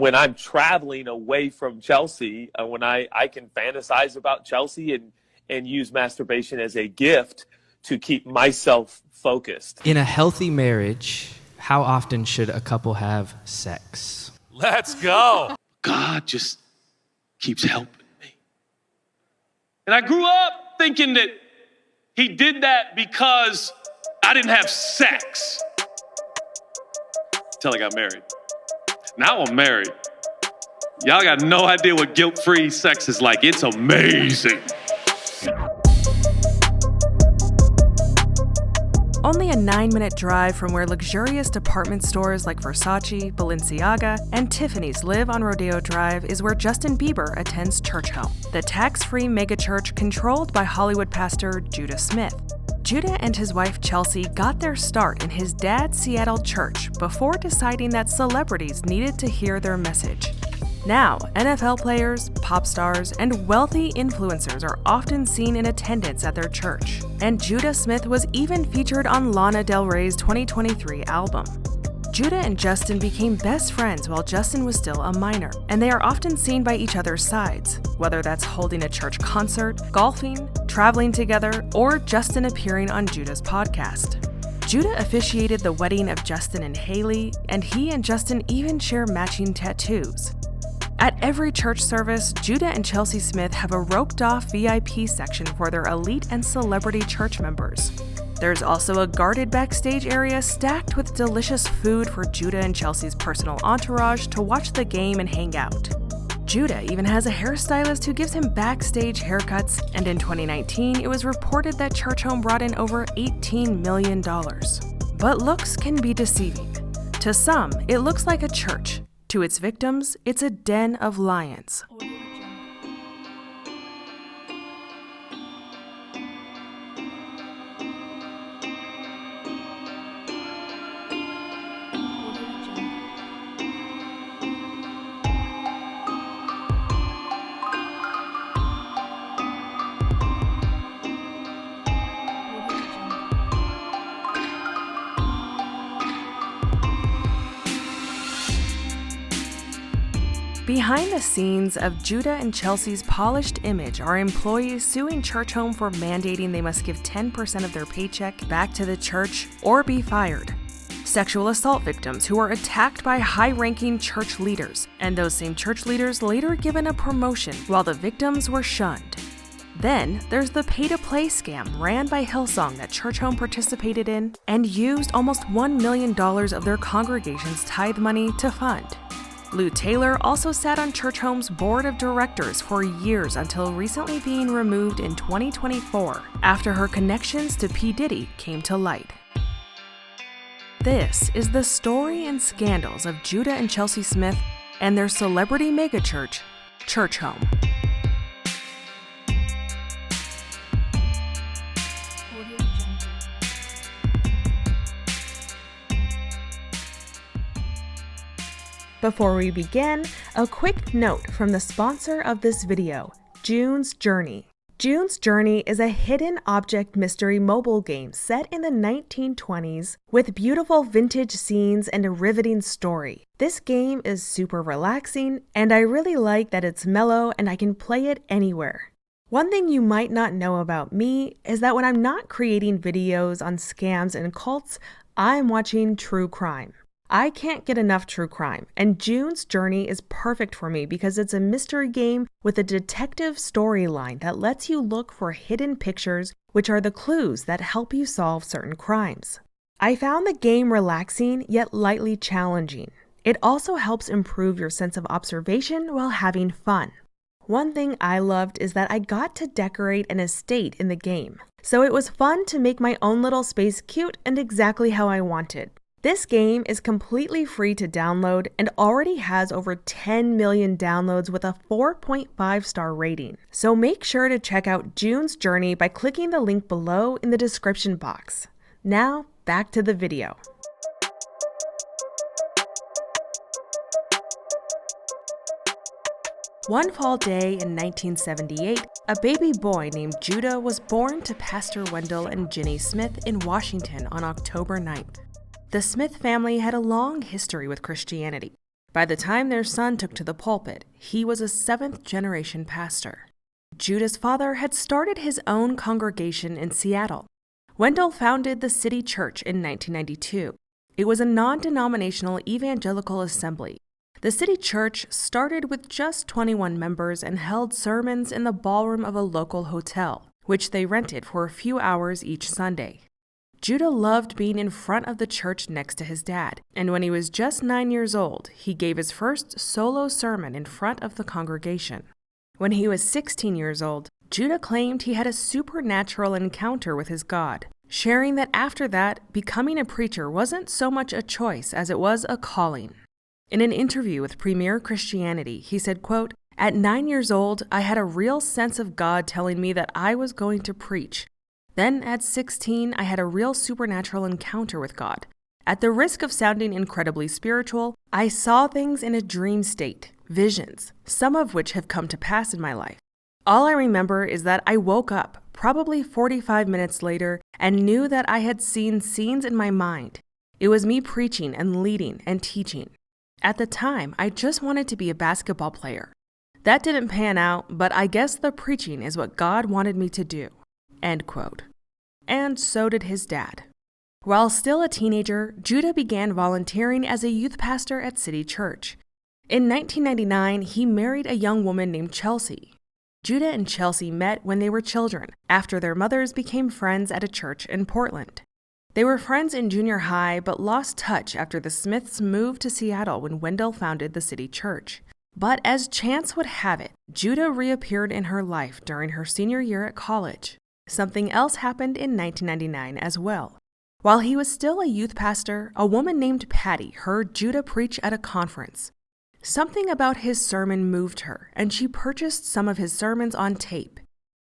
When I'm traveling away from Chelsea, when I can fantasize about Chelsea and use masturbation as a gift to keep myself focused. In a healthy marriage, how often should a couple have sex? Let's go. God just keeps helping me. And I grew up thinking that he did that because I didn't have sex. Until I got married. Now I'm married. Y'all got no idea what guilt-free sex is like. It's amazing. Only a 9-minute drive from where luxurious department stores like Versace, Balenciaga, and Tiffany's live on Rodeo Drive is where Justin Bieber attends Churchome, the tax-free megachurch controlled by Hollywood pastor Judah Smith. Judah and his wife Chelsea got their start in his dad's Seattle church before deciding that celebrities needed to hear their message. Now, NFL players, pop stars, and wealthy influencers are often seen in attendance at their church, and Judah Smith was even featured on Lana Del Rey's 2023 album. Judah and Justin became best friends while Justin was still a minor, and they are often seen by each other's sides, whether that's holding a church concert, golfing, traveling together, or Justin appearing on Judah's podcast. Judah officiated the wedding of Justin and Haley, and he and Justin even share matching tattoos. At every church service, Judah and Chelsea Smith have a roped-off VIP section for their elite and celebrity church members. There's also a guarded backstage area stacked with delicious food for Judah and Chelsea's personal entourage to watch the game and hang out. Judah even has a hairstylist who gives him backstage haircuts, and in 2019, it was reported that Churchome brought in over $18 million. But looks can be deceiving. To some, it looks like a church. To its victims, it's a den of lions. Behind the scenes of Judah and Chelsea's polished image are employees suing Churchome for mandating they must give 10% of their paycheck back to the church or be fired. Sexual assault victims who are attacked by high-ranking church leaders, and those same church leaders later given a promotion while the victims were shunned. Then there's the pay-to-play scam ran by Hillsong that Churchome participated in and used almost $1 million of their congregation's tithe money to fund. Lou Taylor also sat on Churchome's board of directors for years until recently being removed in 2024 after her connections to P. Diddy came to light. This is the story and scandals of Judah and Chelsea Smith and their celebrity megachurch, Churchome. Before we begin, a quick note from the sponsor of this video, June's Journey. June's Journey is a hidden object mystery mobile game set in the 1920s with beautiful vintage scenes and a riveting story. This game is super relaxing, and I really like that it's mellow and I can play it anywhere. One thing you might not know about me is that when I'm not creating videos on scams and cults, I'm watching true crime. I can't get enough true crime, and June's Journey is perfect for me because it's a mystery game with a detective storyline that lets you look for hidden pictures, which are the clues that help you solve certain crimes. I found the game relaxing yet lightly challenging. It also helps improve your sense of observation while having fun. One thing I loved is that I got to decorate an estate in the game, so it was fun to make my own little space cute and exactly how I wanted. This game is completely free to download and already has over 10 million downloads with a 4.5-star rating. So make sure to check out June's Journey by clicking the link below in the description box. Now, back to the video. One fall day in 1978, a baby boy named Judah was born to Pastor Wendell and Ginny Smith in Washington on October 9th. The Smith family had a long history with Christianity. By the time their son took to the pulpit, he was a seventh-generation pastor. Judah's father had started his own congregation in Seattle. Wendell founded the City Church in 1992. It was a non-denominational evangelical assembly. The City Church started with just 21 members and held sermons in the ballroom of a local hotel, which they rented for a few hours each Sunday. Judah loved being in front of the church next to his dad, and when he was just 9 years old, he gave his first solo sermon in front of the congregation. When he was 16 years old, Judah claimed he had a supernatural encounter with his God, sharing that after that, becoming a preacher wasn't so much a choice as it was a calling. In an interview with Premier Christianity, he said, quote, "At 9 years old, I had a real sense of God telling me that I was going to preach. Then at 16, I had a real supernatural encounter with God. At the risk of sounding incredibly spiritual, I saw things in a dream state, visions, some of which have come to pass in my life. All I remember is that I woke up, probably 45 minutes later, and knew that I had seen scenes in my mind. It was me preaching and leading and teaching. At the time, I just wanted to be a basketball player. That didn't pan out, but I guess the preaching is what God wanted me to do." End quote. And so did his dad. While still a teenager, Judah began volunteering as a youth pastor at City Church. In 1999, he married a young woman named Chelsea. Judah and Chelsea met when they were children, after their mothers became friends at a church in Portland. They were friends in junior high, but lost touch after the Smiths moved to Seattle when Wendell founded the City Church. But as chance would have it, Judah reappeared in her life during her senior year at college. Something else happened in 1999 as well. While he was still a youth pastor, a woman named Patty heard Judah preach at a conference. Something about his sermon moved her, and she purchased some of his sermons on tape.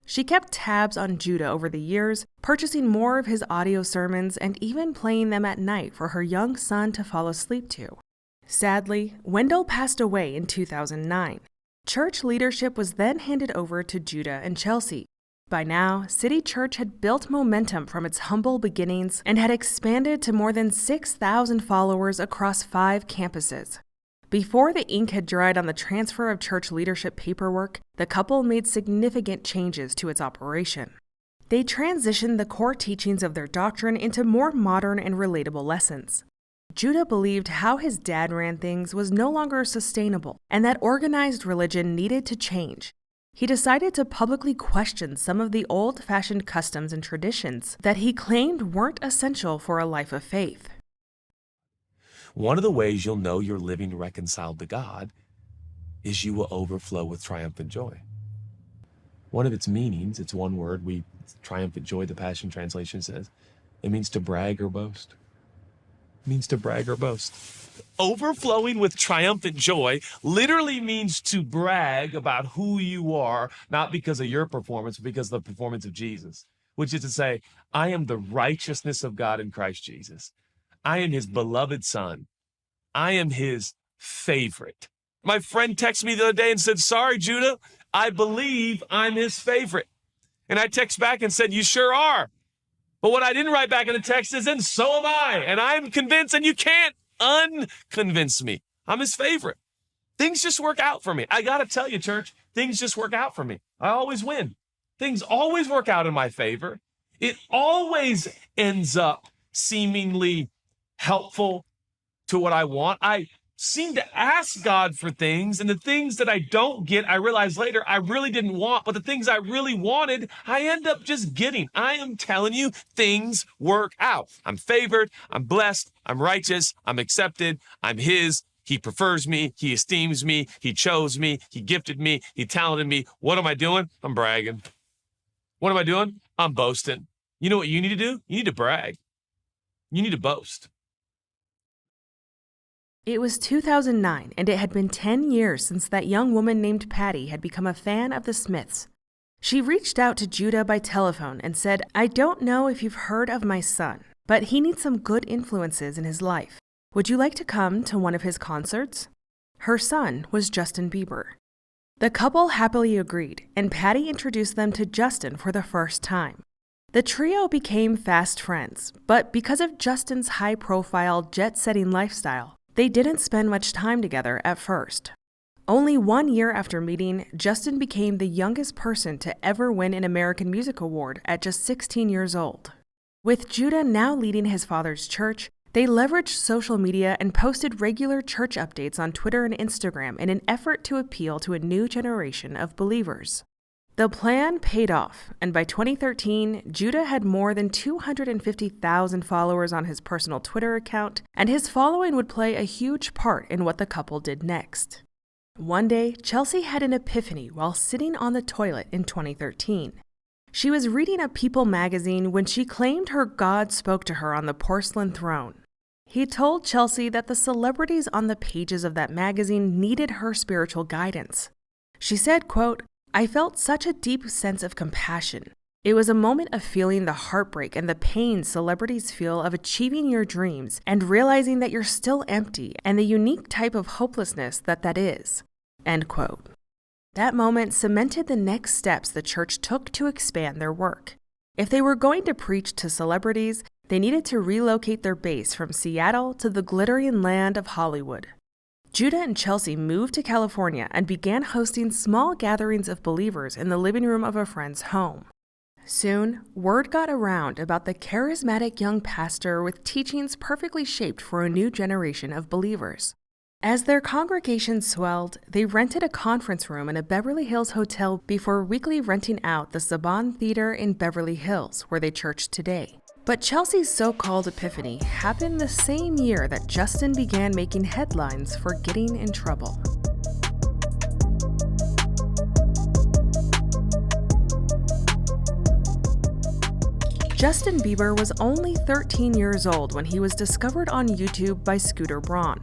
She kept tabs on Judah over the years, purchasing more of his audio sermons and even playing them at night for her young son to fall asleep to. Sadly, Wendell passed away in 2009. Church leadership was then handed over to Judah and Chelsea. By now, City Church had built momentum from its humble beginnings and had expanded to more than 6,000 followers across 5 campuses. Before the ink had dried on the transfer of church leadership paperwork, the couple made significant changes to its operation. They transitioned the core teachings of their doctrine into more modern and relatable lessons. Judah believed how his dad ran things was no longer sustainable and that organized religion needed to change. He decided to publicly question some of the old-fashioned customs and traditions that he claimed weren't essential for a life of faith. One of the ways you'll know you're living reconciled to God is you will overflow with triumphant joy. One of its meanings, it's one word, triumphant joy, the Passion Translation says, it means to brag or boast. It means to brag or boast. Overflowing with triumphant joy literally means to brag about who you are, not because of your performance, but because of the performance of Jesus, which is to say, I am the righteousness of God in Christ Jesus. I am his beloved son. I am his favorite. My friend texted me the other day and said, "Sorry, Judah, I believe I'm his favorite." And I text back and said, "You sure are." But what I didn't write back in the text is, "And so am I. And I'm convinced, and you can't unconvince me. I'm his favorite." Things just work out for me. I got to tell you, church, things just work out for me. I always win. Things always work out in my favor. It always ends up seemingly helpful to what I want. I seem to ask God for things, and the things that I don't get, I realize later I really didn't want, but the things I really wanted, I end up just getting. I am telling you, things work out. I'm favored, I'm blessed, I'm righteous, I'm accepted, I'm his. He prefers me, he esteems me, he chose me, he gifted me, he talented me. What am I doing? I'm bragging. What am I doing? I'm boasting. You know what you need to do? You need to brag. You need to boast. It was 2009, and it had been 10 years since that young woman named Patty had become a fan of the Smiths. She reached out to Judah by telephone and said, "I don't know if you've heard of my son, but he needs some good influences in his life. Would you like to come to one of his concerts?" Her son was Justin Bieber. The couple happily agreed, and Patty introduced them to Justin for the first time. The trio became fast friends, but because of Justin's high-profile, jet-setting lifestyle, They didn't spend much time together at first. Only 1 year after meeting, Justin became the youngest person to ever win an American Music Award at just 16 years old. With Judah now leading his father's church, they leveraged social media and posted regular church updates on Twitter and Instagram in an effort to appeal to a new generation of believers. The plan paid off, and by 2013, Judah had more than 250,000 followers on his personal Twitter account, and his following would play a huge part in what the couple did next. One day, Chelsea had an epiphany while sitting on the toilet in 2013. She was reading a People magazine when she claimed her God spoke to her on the porcelain throne. He told Chelsea that the celebrities on the pages of that magazine needed her spiritual guidance. She said, quote, "I felt such a deep sense of compassion. It was a moment of feeling the heartbreak and the pain celebrities feel of achieving your dreams and realizing that you're still empty and the unique type of hopelessness that is." End quote. That moment cemented the next steps the church took to expand their work. If they were going to preach to celebrities, they needed to relocate their base from Seattle to the glittering land of Hollywood. Judah and Chelsea moved to California and began hosting small gatherings of believers in the living room of a friend's home. Soon, word got around about the charismatic young pastor with teachings perfectly shaped for a new generation of believers. As their congregation swelled, they rented a conference room in a Beverly Hills hotel before weekly renting out the Saban Theater in Beverly Hills, where they church today. But Chelsea's so-called epiphany happened the same year that Justin began making headlines for getting in trouble. Justin Bieber was only 13 years old when he was discovered on YouTube by Scooter Braun.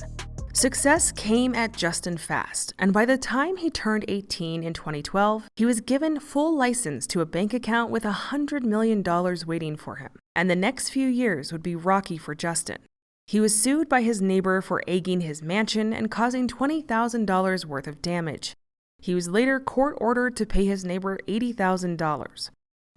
Success came at Justin fast, and by the time he turned 18 in 2012, he was given full license to a bank account with $100 million waiting for him, and the next few years would be rocky for Justin. He was sued by his neighbor for egging his mansion and causing $20,000 worth of damage. He was later court-ordered to pay his neighbor $80,000.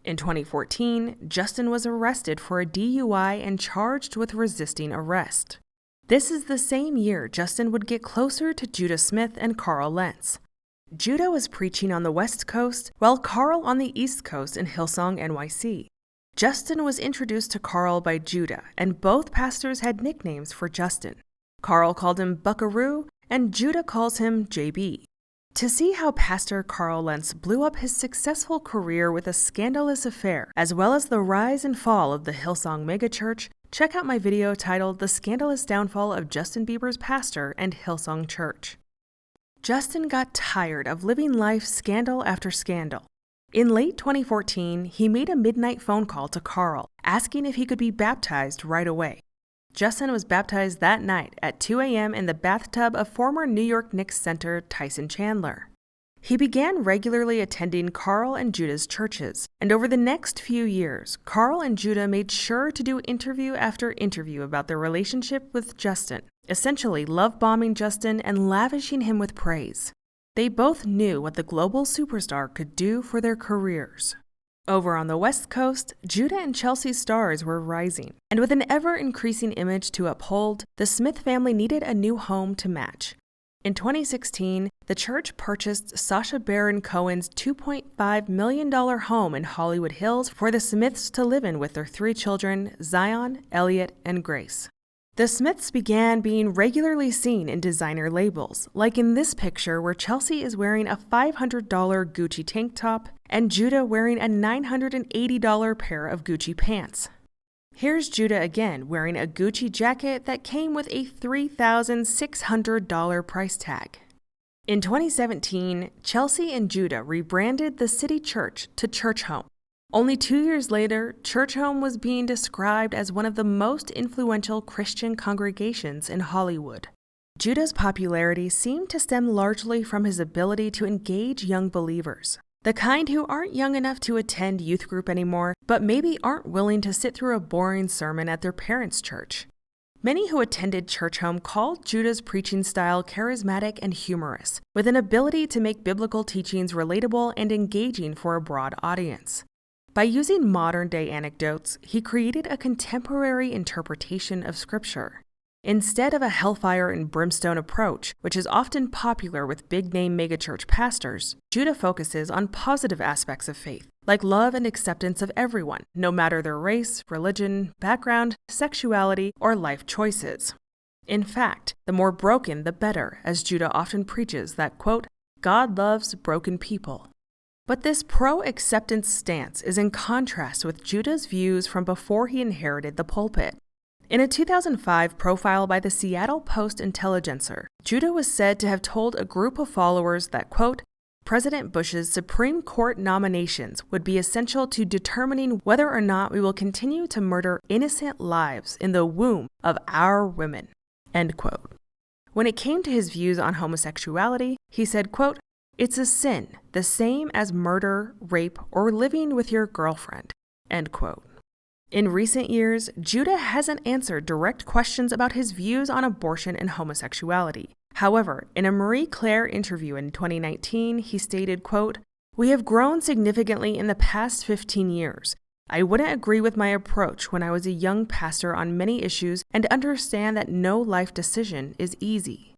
In 2014, Justin was arrested for a DUI and charged with resisting arrest. This is the same year Justin would get closer to Judah Smith and Carl Lentz. Judah was preaching on the West Coast, while Carl on the East Coast in Hillsong, NYC. Justin was introduced to Carl by Judah, and both pastors had nicknames for Justin. Carl called him Buckaroo, and Judah calls him JB. To see how Pastor Carl Lentz blew up his successful career with a scandalous affair, as well as the rise and fall of the Hillsong megachurch, check out my video titled The Scandalous Downfall of Justin Bieber's Pastor and Hillsong Church. Justin got tired of living life scandal after scandal. In late 2014, he made a midnight phone call to Carl, asking if he could be baptized right away. Justin was baptized that night at 2 a.m. in the bathtub of former New York Knicks center Tyson Chandler. He began regularly attending Carl and Judah's churches, and over the next few years, Carl and Judah made sure to do interview after interview about their relationship with Justin, essentially love-bombing Justin and lavishing him with praise. They both knew what the global superstar could do for their careers. Over on the West Coast, Judah and Chelsea's stars were rising, and with an ever-increasing image to uphold, the Smith family needed a new home to match. In 2016, the church purchased Sacha Baron Cohen's $2.5 million home in Hollywood Hills for the Smiths to live in with their 3 children, Zion, Elliot, and Grace. The Smiths began being regularly seen in designer labels, like in this picture where Chelsea is wearing a $500 Gucci tank top and Judah wearing a $980 pair of Gucci pants. Here's Judah again wearing a Gucci jacket that came with a $3,600 price tag. In 2017, Chelsea and Judah rebranded the city church to Churchome. Only 2 years later, Churchome was being described as one of the most influential Christian congregations in Hollywood. Judah's popularity seemed to stem largely from his ability to engage young believers, the kind who aren't young enough to attend youth group anymore, but maybe aren't willing to sit through a boring sermon at their parents' church. Many who attended Churchome called Judah's preaching style charismatic and humorous, with an ability to make biblical teachings relatable and engaging for a broad audience. By using modern-day anecdotes, he created a contemporary interpretation of Scripture. Instead of a hellfire and brimstone approach, which is often popular with big-name megachurch pastors, Judah focuses on positive aspects of faith, like love and acceptance of everyone, no matter their race, religion, background, sexuality, or life choices. In fact, the more broken, the better, as Judah often preaches that, quote, God loves broken people. But this pro-acceptance stance is in contrast with Judah's views from before he inherited the pulpit. In a 2005 profile by the Seattle Post-Intelligencer, Judah was said to have told a group of followers that, quote, President Bush's Supreme Court nominations would be essential to determining whether or not we will continue to murder innocent lives in the womb of our women, end quote. When it came to his views on homosexuality, he said, quote, it's a sin, the same as murder, rape, or living with your girlfriend, end quote. In recent years, Judah hasn't answered direct questions about his views on abortion and homosexuality. However, in a Marie Claire interview in 2019, he stated, quote, we have grown significantly in the past 15 years. I wouldn't agree with my approach when I was a young pastor on many issues and understand that no life decision is easy.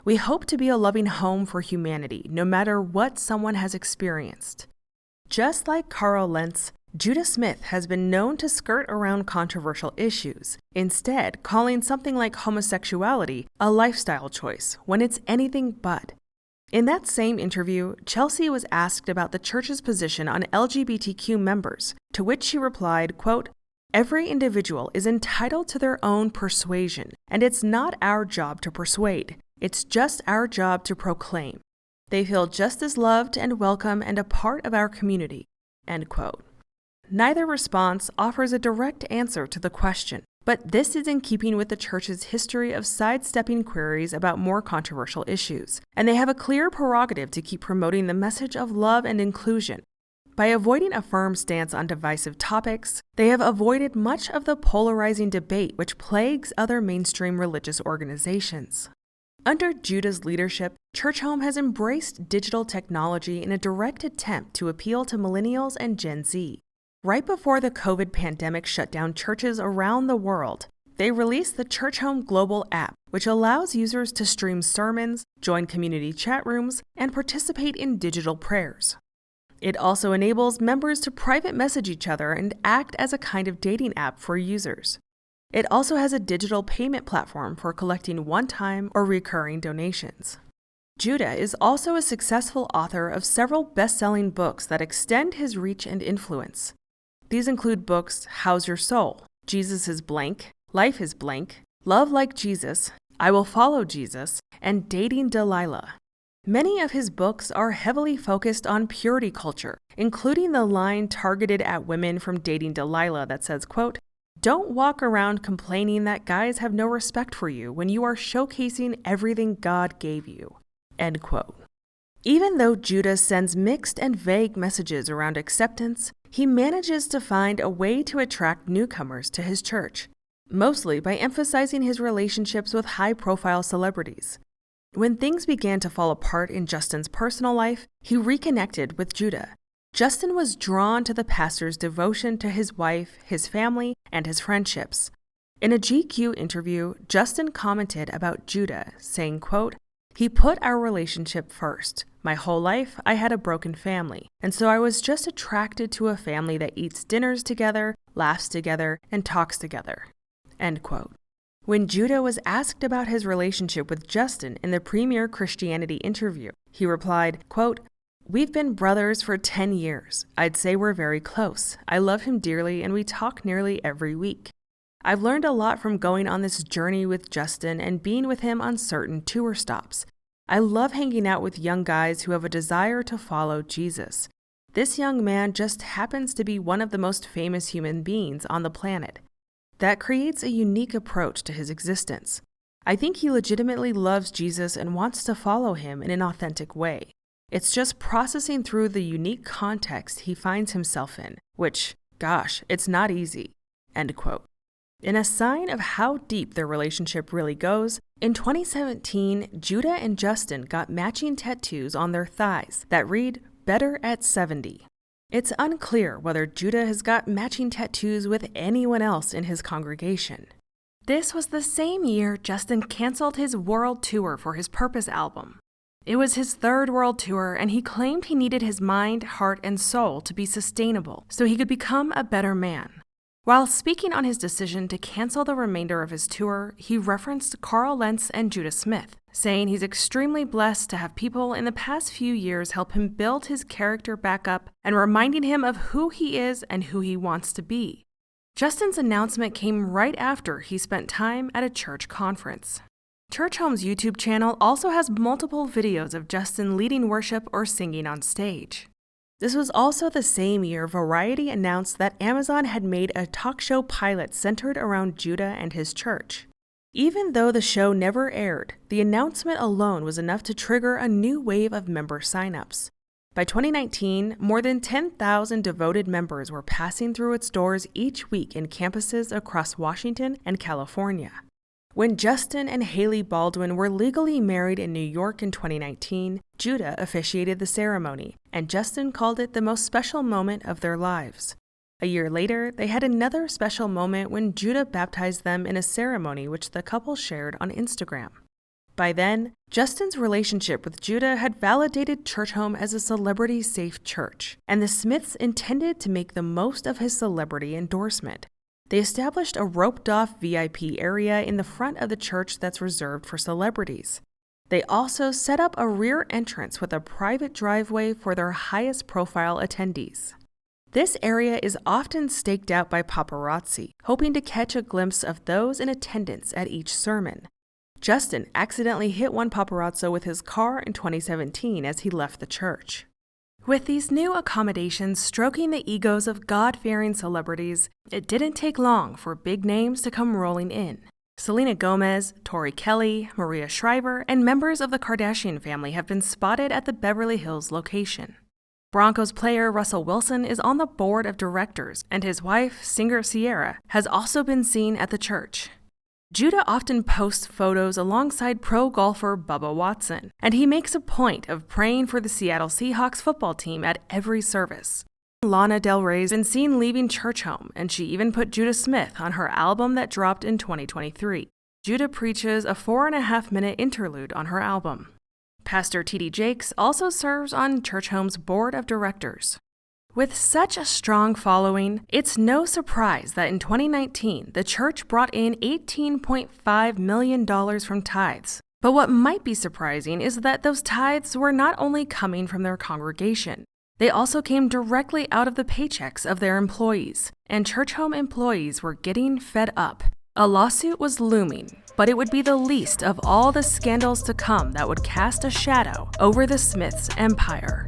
We hope to be a loving home for humanity, no matter what someone has experienced. Just like Carl Lentz, Judah Smith has been known to skirt around controversial issues, instead calling something like homosexuality a lifestyle choice when it's anything but. In that same interview, Chelsea was asked about the church's position on LGBTQ members, to which she replied, quote, every individual is entitled to their own persuasion, and it's not our job to persuade. It's just our job to proclaim. They feel just as loved and welcome and a part of our community, end quote. Neither response offers a direct answer to the question, but this is in keeping with the church's history of sidestepping queries about more controversial issues, and they have a clear prerogative to keep promoting the message of love and inclusion. By avoiding a firm stance on divisive topics, they have avoided much of the polarizing debate which plagues other mainstream religious organizations. Under Judah's leadership, Churchome has embraced digital technology in a direct attempt to appeal to millennials and Gen Z. Right before the COVID pandemic shut down churches around the world, they released the Churchome Global app, which allows users to stream sermons, join community chat rooms, and participate in digital prayers. It also enables members to private message each other and act as a kind of dating app for users. It also has a digital payment platform for collecting one-time or recurring donations. Judah is also a successful author of several best-selling books that extend his reach and influence. These include books How's Your Soul?, Jesus is Blank, Life is Blank, Love Like Jesus, I Will Follow Jesus, and Dating Delilah. Many of his books are heavily focused on purity culture, including the line targeted at women from Dating Delilah that says, quote, don't walk around complaining that guys have no respect for you when you are showcasing everything God gave you, end quote. Even though Judah sends mixed and vague messages around acceptance, he manages to find a way to attract newcomers to his church, mostly by emphasizing his relationships with high-profile celebrities. When things began to fall apart in Justin's personal life, he reconnected with Judah. Justin was drawn to the pastor's devotion to his wife, his family, and his friendships. In a GQ interview, Justin commented about Judah, saying, quote, he put our relationship first. My whole life, I had a broken family, and so I was just attracted to a family that eats dinners together, laughs together, and talks together, end quote. When Judah was asked about his relationship with Justin in the Premier Christianity interview, he replied, quote, we've been brothers for 10 years. I'd say we're very close. I love him dearly, and we talk nearly every week. I've learned a lot from going on this journey with Justin and being with him on certain tour stops. I love hanging out with young guys who have a desire to follow Jesus. This young man just happens to be one of the most famous human beings on the planet. That creates a unique approach to his existence. I think he legitimately loves Jesus and wants to follow him in an authentic way. It's just processing through the unique context he finds himself in, which, gosh, it's not easy, end quote. In a sign of how deep their relationship really goes, in 2017, Judah and Justin got matching tattoos on their thighs that read, Better at 70. It's unclear whether Judah has got matching tattoos with anyone else in his congregation. This was the same year Justin canceled his world tour for his Purpose album. It was his third world tour, and he claimed he needed his mind, heart, and soul to be sustainable so he could become a better man. While speaking on his decision to cancel the remainder of his tour, he referenced Carl Lentz and Judah Smith, saying he's extremely blessed to have people in the past few years help him build his character back up and reminding him of who he is and who he wants to be. Justin's announcement came right after he spent time at a church conference. Churchome's YouTube channel also has multiple videos of Justin leading worship or singing on stage. This was also the same year Variety announced that Amazon had made a talk show pilot centered around Judah and his church. Even though the show never aired, the announcement alone was enough to trigger a new wave of member signups. By 2019, more than 10,000 devoted members were passing through its doors each week in campuses across Washington and California. When Justin and Haley Baldwin were legally married in New York in 2019, Judah officiated the ceremony, and Justin called it the most special moment of their lives. A year later, they had another special moment when Judah baptized them in a ceremony which the couple shared on Instagram. By then, Justin's relationship with Judah had validated Churchome as a celebrity-safe church, and the Smiths intended to make the most of his celebrity endorsement. They established a roped-off VIP area in the front of the church that's reserved for celebrities. They also set up a rear entrance with a private driveway for their highest-profile attendees. This area is often staked out by paparazzi, hoping to catch a glimpse of those in attendance at each sermon. Justin accidentally hit one paparazzo with his car in 2017 as he left the church. With these new accommodations stroking the egos of God-fearing celebrities, it didn't take long for big names to come rolling in. Selena Gomez, Tori Kelly, Maria Shriver, and members of the Kardashian family have been spotted at the Beverly Hills location. Broncos player Russell Wilson is on the board of directors, and his wife, singer Ciara, has also been seen at the church. Judah often posts photos alongside pro golfer Bubba Watson, and he makes a point of praying for the Seattle Seahawks football team at every service. Lana Del Rey's been seen leaving Churchome, and she even put Judah Smith on her album that dropped in 2023. Judah preaches a 4.5-minute interlude on her album. Pastor T.D. Jakes also serves on Churchome's board of directors. With such a strong following, it's no surprise that in 2019, the church brought in $18.5 million from tithes. But what might be surprising is that those tithes were not only coming from their congregation, they also came directly out of the paychecks of their employees, and Churchome employees were getting fed up. A lawsuit was looming, but it would be the least of all the scandals to come that would cast a shadow over the Smiths' empire.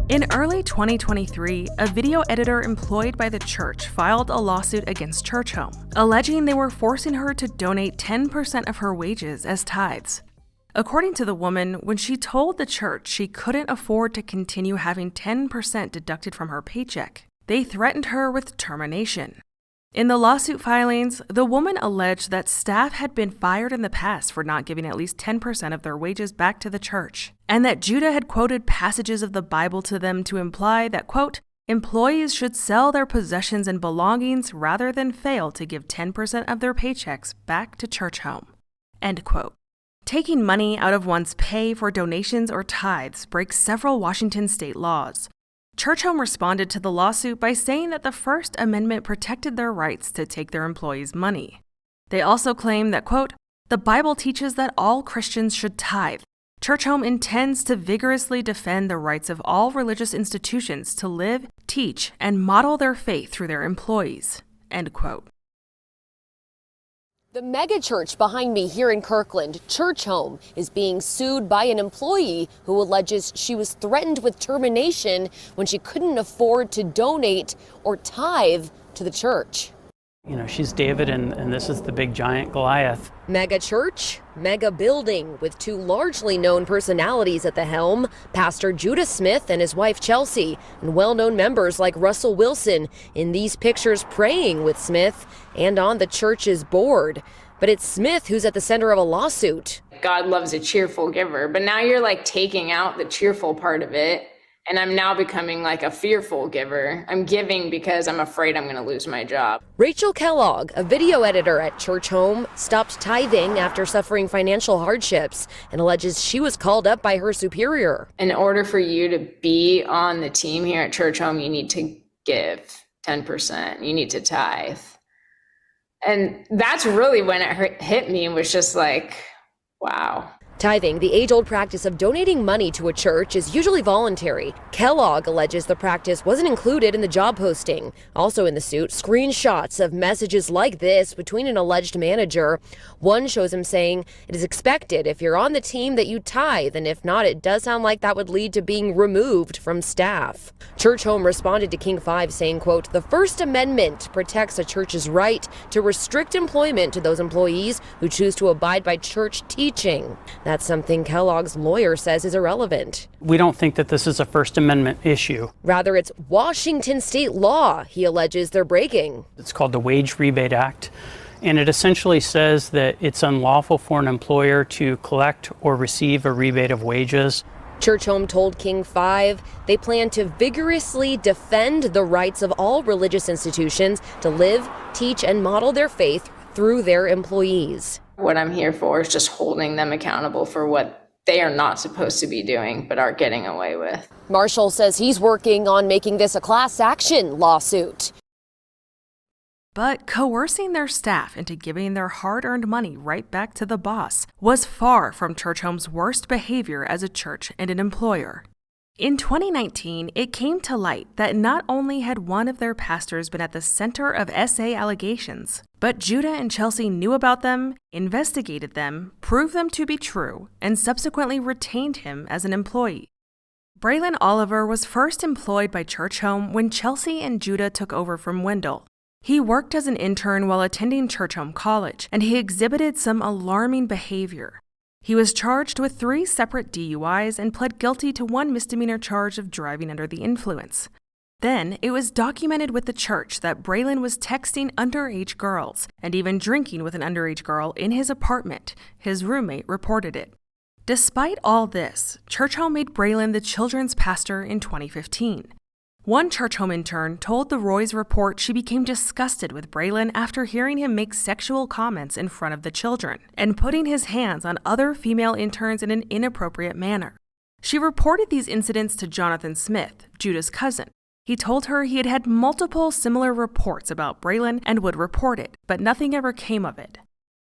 In early 2023, a video editor employed by the church filed a lawsuit against Churchome, alleging they were forcing her to donate 10% of her wages as tithes. According to the woman, when she told the church she couldn't afford to continue having 10% deducted from her paycheck, they threatened her with termination. In the lawsuit filings, the woman alleged that staff had been fired in the past for not giving at least 10% of their wages back to the church, and that Judah had quoted passages of the Bible to them to imply that, quote, employees should sell their possessions and belongings rather than fail to give 10% of their paychecks back to Churchome, end quote. Taking money out of one's pay for donations or tithes breaks several Washington state laws. Churchome responded to the lawsuit by saying that the First Amendment protected their rights to take their employees' money. They also claim that, quote, the Bible teaches that all Christians should tithe. Churchome intends to vigorously defend the rights of all religious institutions to live, teach, and model their faith through their employees, end quote. The megachurch behind me here in Kirkland, Churchome, is being sued by an employee who alleges she was threatened with termination when she couldn't afford to donate or tithe to the church. You know, she's David and this is the big giant Goliath. Mega church, mega building with two largely known personalities at the helm, Pastor Judah Smith and his wife Chelsea, and well-known members like Russell Wilson in these pictures praying with Smith and on the church's board. But it's Smith who's at the center of a lawsuit. God loves a cheerful giver, but now you're like taking out the cheerful part of it. And I'm now becoming like a fearful giver. I'm giving because I'm afraid I'm going to lose my job. Rachel Kellogg, a video editor at Churchome, stopped tithing after suffering financial hardships and alleges she was called up by her superior. In order for you to be on the team here at Churchome, you need to give 10%. You need to tithe. And that's really when it hit me and was just like, wow. Tithing, the age-old practice of donating money to a church, is usually voluntary. Kellogg alleges the practice wasn't included in the job posting. Also in the suit, screenshots of messages like this between an alleged manager. One shows him saying, "It is expected if you're on the team that you tithe, and if not, it does sound like that would lead to being removed from staff." Churchome responded to King 5 saying, quote, "The First Amendment protects a church's right to restrict employment to those employees who choose to abide by church teaching." That's something Kellogg's lawyer says is irrelevant. We don't think that this is a First Amendment issue. Rather, it's Washington state law he alleges they're breaking. It's called the Wage Rebate Act, and it essentially says that it's unlawful for an employer to collect or receive a rebate of wages. Churchome told King 5 they plan to vigorously defend the rights of all religious institutions to live, teach, and model their faith through their employees. What I'm here for is just holding them accountable for what they are not supposed to be doing, but are getting away with. Marshall says he's working on making this a class action lawsuit. But coercing their staff into giving their hard-earned money right back to the boss was far from Churchome's worst behavior as a church and an employer. In 2019, it came to light that not only had one of their pastors been at the center of SA allegations, but Judah and Chelsea knew about them, investigated them, proved them to be true, and subsequently retained him as an employee. Braylon Oliver was first employed by Churchome when Chelsea and Judah took over from Wendell. He worked as an intern while attending Churchome College, and he exhibited some alarming behavior. He was charged with 3 separate DUIs and pled guilty to 1 misdemeanor charge of driving under the influence. Then, it was documented with the church that Braylon was texting underage girls and even drinking with an underage girl in his apartment. His roommate reported it. Despite all this, Churchome made Braylon the children's pastor in 2015. One Churchome intern told the Roy's Report she became disgusted with Braylon after hearing him make sexual comments in front of the children and putting his hands on other female interns in an inappropriate manner. She reported these incidents to Jonathan Smith, Judah's cousin. He told her he had had multiple similar reports about Braylon and would report it, but nothing ever came of it.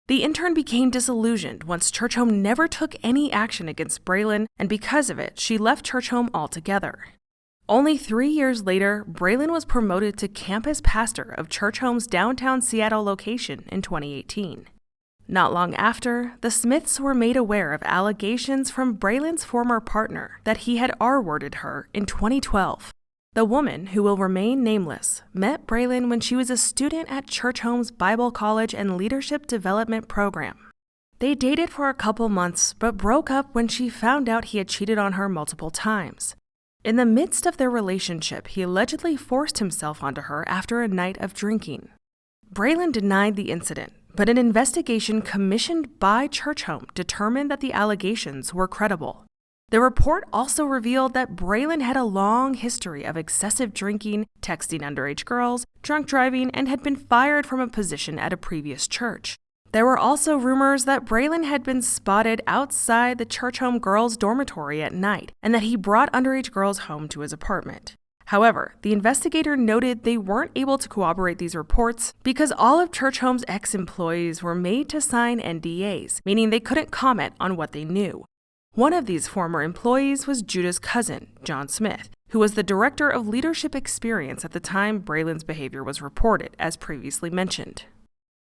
The intern became disillusioned once Churchome never took any action against Braylon, and because of it, she left Churchome altogether. Only 3 years later, Braylon was promoted to campus pastor of Churchome's downtown Seattle location in 2018. Not long after, the Smiths were made aware of allegations from Braylon's former partner that he had R-worded her in 2012. The woman, who will remain nameless, met Braylon when she was a student at Churchome's Bible College and Leadership Development Program. They dated for a couple months, but broke up when she found out he had cheated on her multiple times. In the midst of their relationship, he allegedly forced himself onto her after a night of drinking. Braylon denied the incident, but an investigation commissioned by Churchome determined that the allegations were credible. The report also revealed that Braylon had a long history of excessive drinking, texting underage girls, drunk driving, and had been fired from a position at a previous church. There were also rumors that Braylon had been spotted outside the Churchome girls' dormitory at night and that he brought underage girls home to his apartment. However, the investigator noted they weren't able to corroborate these reports because all of Churchome's ex-employees were made to sign NDAs, meaning they couldn't comment on what they knew. One of these former employees was Judah's cousin, John Smith, who was the director of leadership experience at the time Braylon's behavior was reported, as previously mentioned.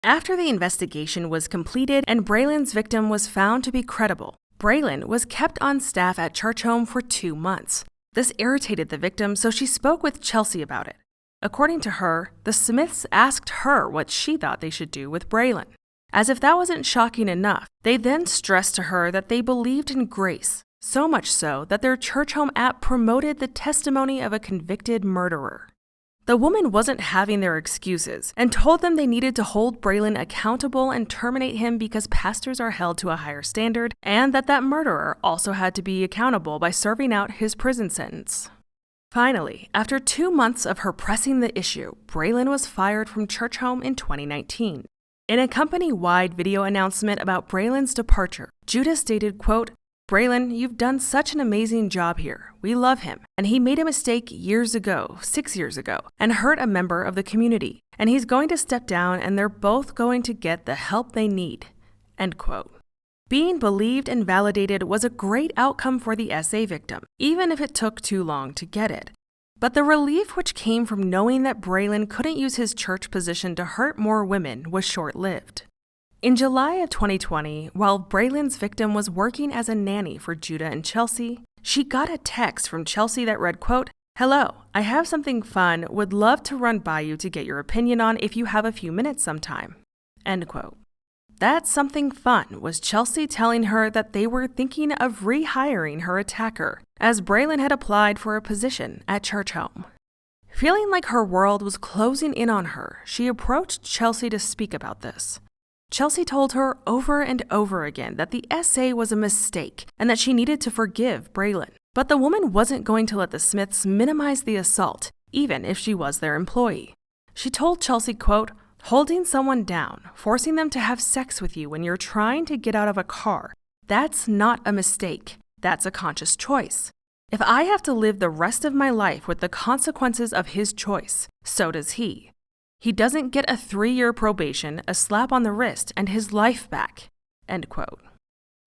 After the investigation was completed and Braylon's victim was found to be credible, Braylon was kept on staff at Churchome for 2 months. This irritated the victim, so she spoke with Chelsea about it. According to her, the Smiths asked her what she thought they should do with Braylon. As if that wasn't shocking enough, they then stressed to her that they believed in grace, so much so that their Churchome app promoted the testimony of a convicted murderer. The woman wasn't having their excuses and told them they needed to hold Braylon accountable and terminate him because pastors are held to a higher standard, and that murderer also had to be accountable by serving out his prison sentence. Finally, after 2 months of her pressing the issue, Braylon was fired from Churchome in 2019. In a company-wide video announcement about Braylon's departure, Judah stated, quote, "Braylon, you've done such an amazing job here. We love him. And he made a mistake years ago, 6 years ago, and hurt a member of the community. And he's going to step down and they're both going to get the help they need." End quote. Being believed and validated was a great outcome for the SA victim, even if it took too long to get it. But the relief which came from knowing that Braylon couldn't use his church position to hurt more women was short-lived. In July of 2020, while Braylon's victim was working as a nanny for Judah and Chelsea, she got a text from Chelsea that read, quote, "Hello, I have something fun, would love to run by you to get your opinion on if you have a few minutes sometime." End quote. That something fun was Chelsea telling her that they were thinking of rehiring her attacker, as Braylon had applied for a position at Churchome. Feeling like her world was closing in on her, she approached Chelsea to speak about this. Chelsea told her over and over again that the SA was a mistake and that she needed to forgive Braylon. But the woman wasn't going to let the Smiths minimize the assault, even if she was their employee. She told Chelsea, quote, "Holding someone down, forcing them to have sex with you when you're trying to get out of a car, that's not a mistake. That's a conscious choice. If I have to live the rest of my life with the consequences of his choice, so does he. He doesn't get a 3-year probation, a slap on the wrist, and his life back." End quote.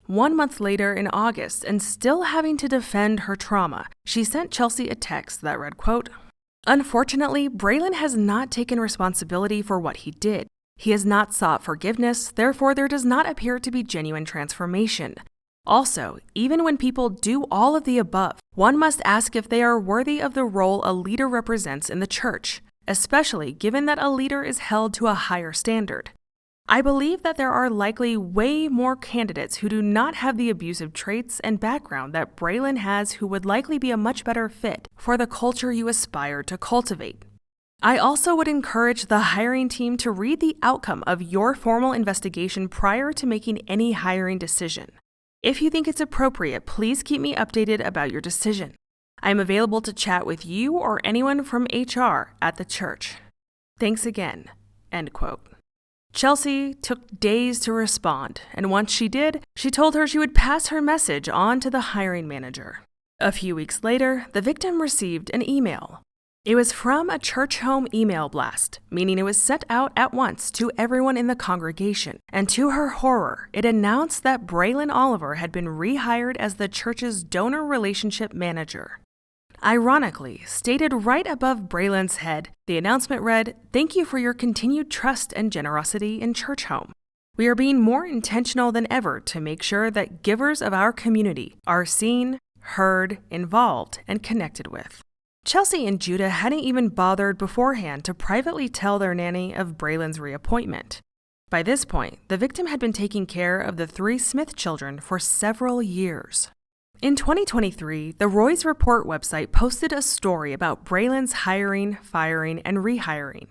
1 month later in August, and still having to defend her trauma, she sent Chelsea a text that read, quote, "Unfortunately, Braylon has not taken responsibility for what he did. He has not sought forgiveness, therefore there does not appear to be genuine transformation. Also, even when people do all of the above, one must ask if they are worthy of the role a leader represents in the church, especially given that a leader is held to a higher standard. I believe that there are likely way more candidates who do not have the abusive traits and background that Braylon has who would likely be a much better fit for the culture you aspire to cultivate. I also would encourage the hiring team to read the outcome of your formal investigation prior to making any hiring decision. If you think it's appropriate, please keep me updated about your decision. I am available to chat with you or anyone from HR at the church. Thanks again." End quote. Chelsea took days to respond, and once she did, she told her she would pass her message on to the hiring manager. A few weeks later, the victim received an email. It was from a Churchome email blast, meaning it was sent out at once to everyone in the congregation, and to her horror, it announced that Braylon Oliver had been rehired as the church's donor relationship manager. Ironically, stated right above Braylon's head, the announcement read, "Thank you for your continued trust and generosity in Churchome. We are being more intentional than ever to make sure that givers of our community are seen, heard, involved, and connected with." Chelsea and Judah hadn't even bothered beforehand to privately tell their nanny of Braylon's reappointment. By this point, the victim had been taking care of the 3 Smith children for several years. In 2023, the Roy's Report website posted a story about Braylon's hiring, firing, and rehiring.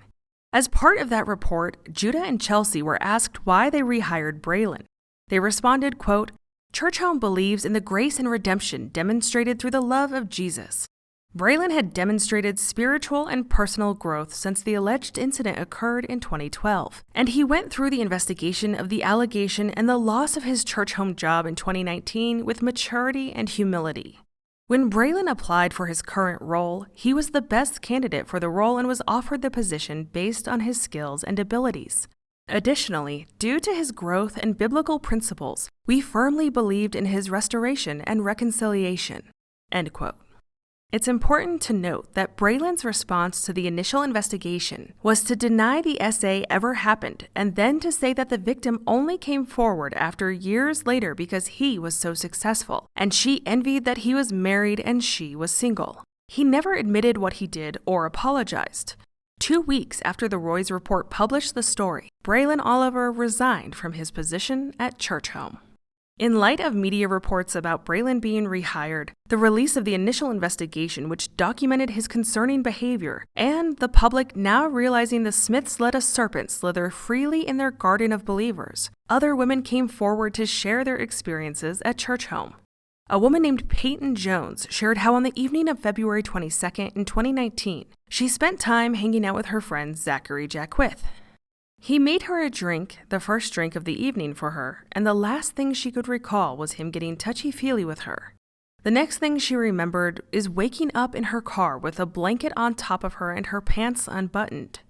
As part of that report, Judah and Chelsea were asked why they rehired Braylon. They responded, quote, "Churchome believes in the grace and redemption demonstrated through the love of Jesus. Braylon had demonstrated spiritual and personal growth since the alleged incident occurred in 2012, and he went through the investigation of the allegation and the loss of his Churchome job in 2019 with maturity and humility. When Braylon applied for his current role, he was the best candidate for the role and was offered the position based on his skills and abilities. Additionally, due to his growth and biblical principles, we firmly believed in his restoration and reconciliation." End quote. It's important to note that Braylon's response to the initial investigation was to deny the SA ever happened and then to say that the victim only came forward after years later because he was so successful, and she envied that he was married and she was single. He never admitted what he did or apologized. 2 weeks after the Roy's Report published the story, Braylon Oliver resigned from his position at Churchome. In light of media reports about Braylon being rehired, the release of the initial investigation which documented his concerning behavior, and the public now realizing the Smiths let a serpent slither freely in their garden of believers, other women came forward to share their experiences at Churchome. A woman named Peyton Jones shared how on the evening of February 22nd in 2019, she spent time hanging out with her friend Zachary Jacquith. He made her a drink, the first drink of the evening for her, and the last thing she could recall was him getting touchy-feely with her. The next thing she remembered is waking up in her car with a blanket on top of her and her pants unbuttoned.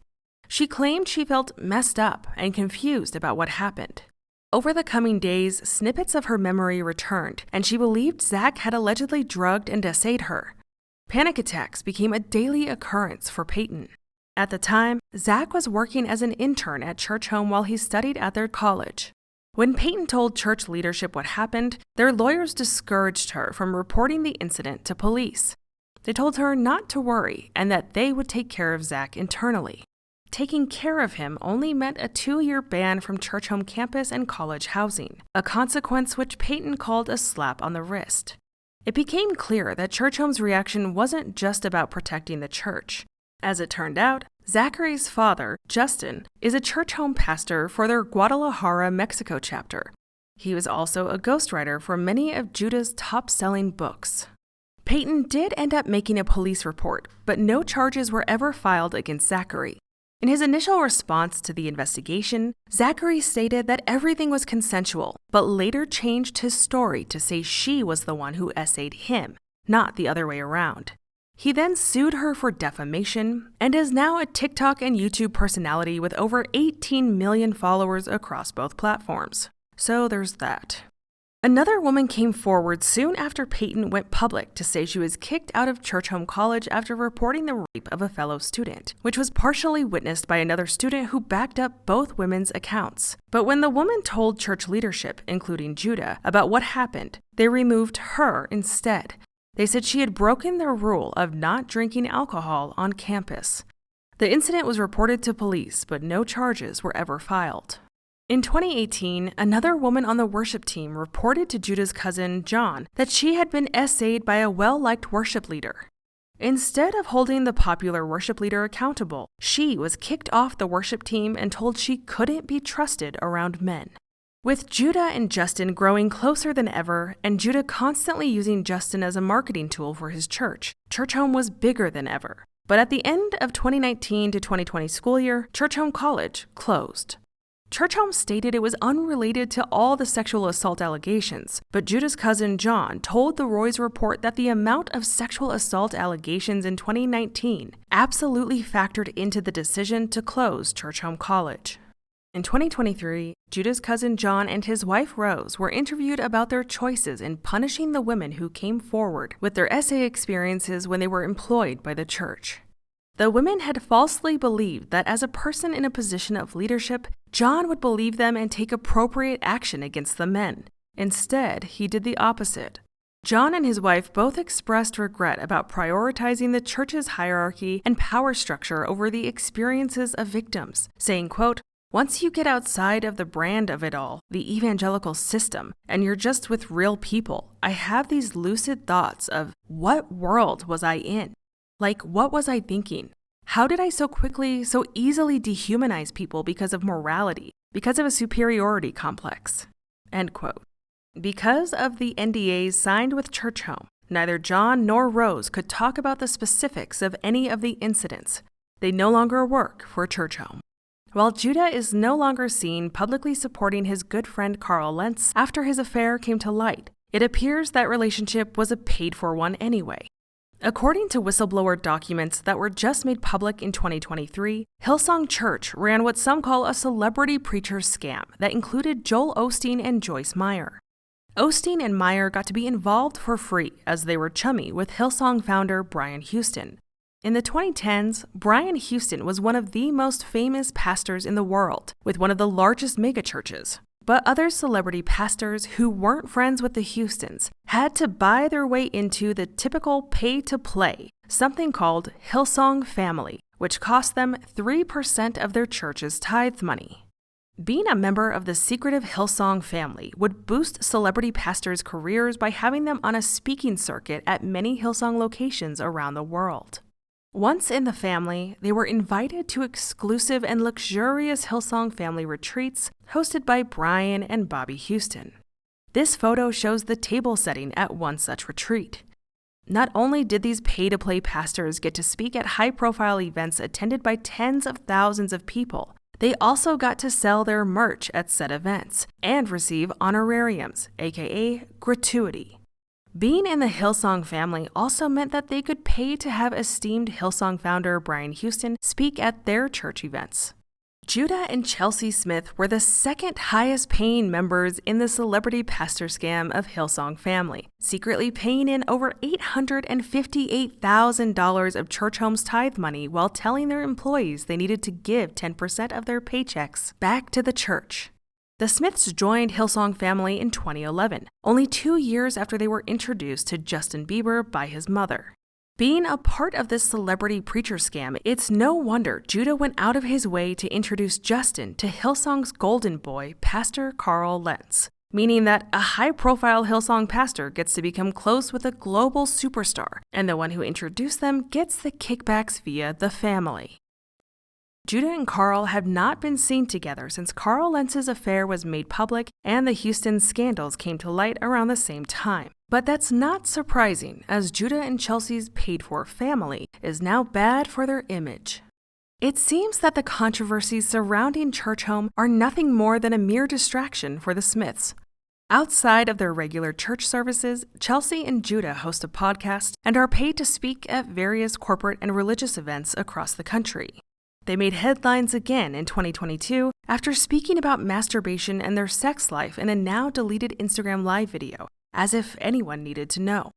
She claimed she felt messed up and confused about what happened. Over the coming days, snippets of her memory returned, and she believed Zach had allegedly drugged and essayed her. Panic attacks became a daily occurrence for Peyton. At the time, Zach was working as an intern at Churchome while he studied at their college. When Peyton told church leadership what happened, their lawyers discouraged her from reporting the incident to police. They told her not to worry and that they would take care of Zach internally. Taking care of him only meant a 2-year ban from Churchome campus and college housing, a consequence which Peyton called a slap on the wrist. It became clear that Churchome's reaction wasn't just about protecting the church. As it turned out, Zachary's father, Justin, is a Churchome pastor for their Guadalajara, Mexico chapter. He was also a ghostwriter for many of Judah's top-selling books. Peyton did end up making a police report, but no charges were ever filed against Zachary. In his initial response to the investigation, Zachary stated that everything was consensual, but later changed his story to say she was the one who essayed him, not the other way around. He then sued her for defamation and is now a TikTok and YouTube personality with over 18 million followers across both platforms. So there's that. Another woman came forward soon after Peyton went public to say she was kicked out of Churchome College after reporting the rape of a fellow student, which was partially witnessed by another student who backed up both women's accounts. But when the woman told church leadership, including Judah, about what happened, they removed her instead. They said she had broken their rule of not drinking alcohol on campus. The incident was reported to police, but no charges were ever filed. In 2018, another woman on the worship team reported to Judah's cousin, John, that she had been essayed by a well-liked worship leader. Instead of holding the popular worship leader accountable, she was kicked off the worship team and told she couldn't be trusted around men. With Judah and Justin growing closer than ever, and Judah constantly using Justin as a marketing tool for his church, Churchome was bigger than ever. But at the end of 2019 to 2020 school year, Churchome College closed. Churchome stated it was unrelated to all the sexual assault allegations, but Judah's cousin John told the Roy's report that the amount of sexual assault allegations in 2019 absolutely factored into the decision to close Churchome College. In 2023, Judah's cousin John and his wife Rose were interviewed about their choices in punishing the women who came forward with their essay experiences when they were employed by the church. The women had falsely believed that as a person in a position of leadership, John would believe them and take appropriate action against the men. Instead, he did the opposite. John and his wife both expressed regret about prioritizing the church's hierarchy and power structure over the experiences of victims, saying, quote, "Once you get outside of the brand of it all, the evangelical system, and you're just with real people, I have these lucid thoughts of what world was I in? Like, what was I thinking? How did I so quickly, so easily dehumanize people because of morality, because of a superiority complex?" End quote. Because of the NDAs signed with Churchome, neither John nor Rose could talk about the specifics of any of the incidents. They no longer work for Churchome. While Judah is no longer seen publicly supporting his good friend Carl Lentz after his affair came to light, it appears that relationship was a paid-for one anyway. According to whistleblower documents that were just made public in 2023, Hillsong Church ran what some call a celebrity preacher scam that included Joel Osteen and Joyce Meyer. Osteen and Meyer got to be involved for free as they were chummy with Hillsong founder Brian Houston. In the 2010s, Brian Houston was one of the most famous pastors in the world, with one of the largest megachurches. But other celebrity pastors who weren't friends with the Houstons had to buy their way into the typical pay-to-play, something called Hillsong Family, which cost them 3% of their church's tithe money. Being a member of the secretive Hillsong family would boost celebrity pastors' careers by having them on a speaking circuit at many Hillsong locations around the world. Once in the family, they were invited to exclusive and luxurious Hillsong family retreats hosted by Brian and Bobby Houston. This photo shows the table setting at one such retreat. Not only did these pay-to-play pastors get to speak at high-profile events attended by tens of thousands of people, they also got to sell their merch at said events and receive honorariums, aka gratuity. Being in the Hillsong family also meant that they could pay to have esteemed Hillsong founder Brian Houston speak at their church events. Judah and Chelsea Smith were the second highest paying members in the celebrity pastor scam of Hillsong family, secretly paying in over $858,000 of Churchome's tithe money while telling their employees they needed to give 10% of their paychecks back to the church. The Smiths joined Hillsong family in 2011, only 2 years after they were introduced to Justin Bieber by his mother. Being a part of this celebrity preacher scam, it's no wonder Judah went out of his way to introduce Justin to Hillsong's golden boy, Pastor Carl Lentz, meaning that a high-profile Hillsong pastor gets to become close with a global superstar, and the one who introduced them gets the kickbacks via the family. Judah and Carl have not been seen together since Carl Lentz's affair was made public and the Houston scandals came to light around the same time. But that's not surprising, as Judah and Chelsea's paid-for family is now bad for their image. It seems that the controversies surrounding Churchome are nothing more than a mere distraction for the Smiths. Outside of their regular church services, Chelsea and Judah host a podcast and are paid to speak at various corporate and religious events across the country. They made headlines again in 2022 after speaking about masturbation and their sex life in a now-deleted Instagram Live video, as if anyone needed to know.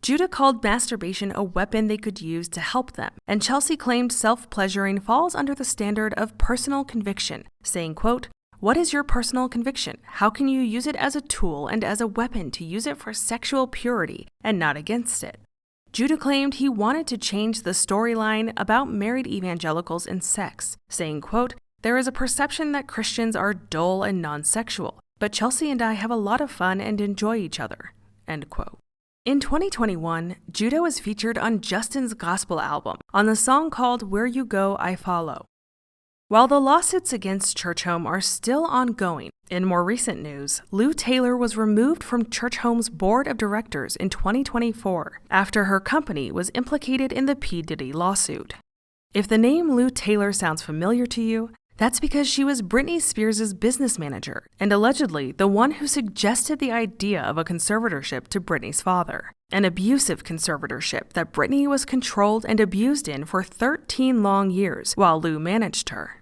Judah called masturbation a weapon they could use to help them, and Chelsea claimed self-pleasuring falls under the standard of personal conviction, saying, quote, "What is your personal conviction? How can you use it as a tool and as a weapon to use it for sexual purity and not against it?" Judah claimed he wanted to change the storyline about married evangelicals and sex, saying, quote, "There is a perception that Christians are dull and non-sexual, but Chelsea and I have a lot of fun and enjoy each other," end quote. In 2021, Judah was featured on Justin's gospel album on the song called "Where You Go, I Follow." While the lawsuits against Churchome are still ongoing, in more recent news, Lou Taylor was removed from Churchome's board of directors in 2024 after her company was implicated in the P. Diddy lawsuit. If the name Lou Taylor sounds familiar to you, that's because she was Britney Spears' business manager and allegedly the one who suggested the idea of a conservatorship to Britney's father, an abusive conservatorship that Britney was controlled and abused in for 13 long years while Lou managed her.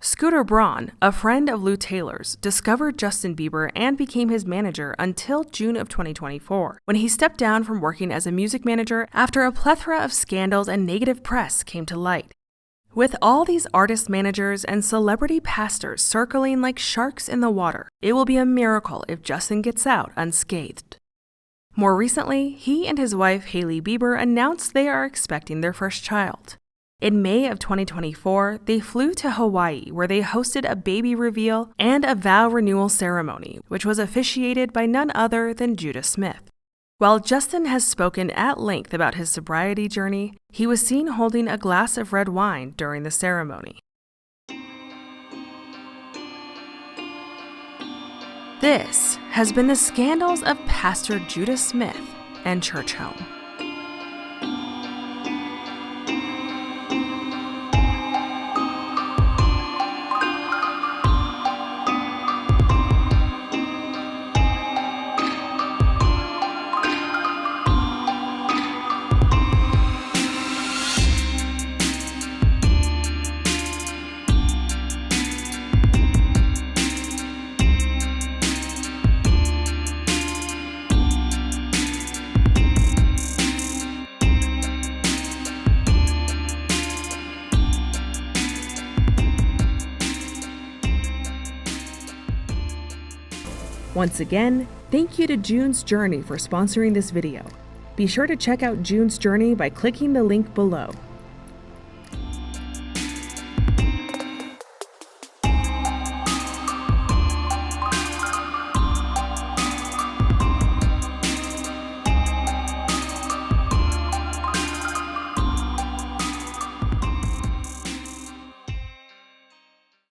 Scooter Braun, a friend of Lou Taylor's, discovered Justin Bieber and became his manager until June of 2024, when he stepped down from working as a music manager after a plethora of scandals and negative press came to light. With all these artist managers and celebrity pastors circling like sharks in the water, it will be a miracle if Justin gets out unscathed. More recently, he and his wife Hailey Bieber announced they are expecting their first child. In May of 2024, they flew to Hawaii where they hosted a baby reveal and a vow renewal ceremony, which was officiated by none other than Judah Smith. While Justin has spoken at length about his sobriety journey, he was seen holding a glass of red wine during the ceremony. This has been the scandals of Pastor Judah Smith and Churchome. Once again, thank you to June's Journey for sponsoring this video. Be sure to check out June's Journey by clicking the link below.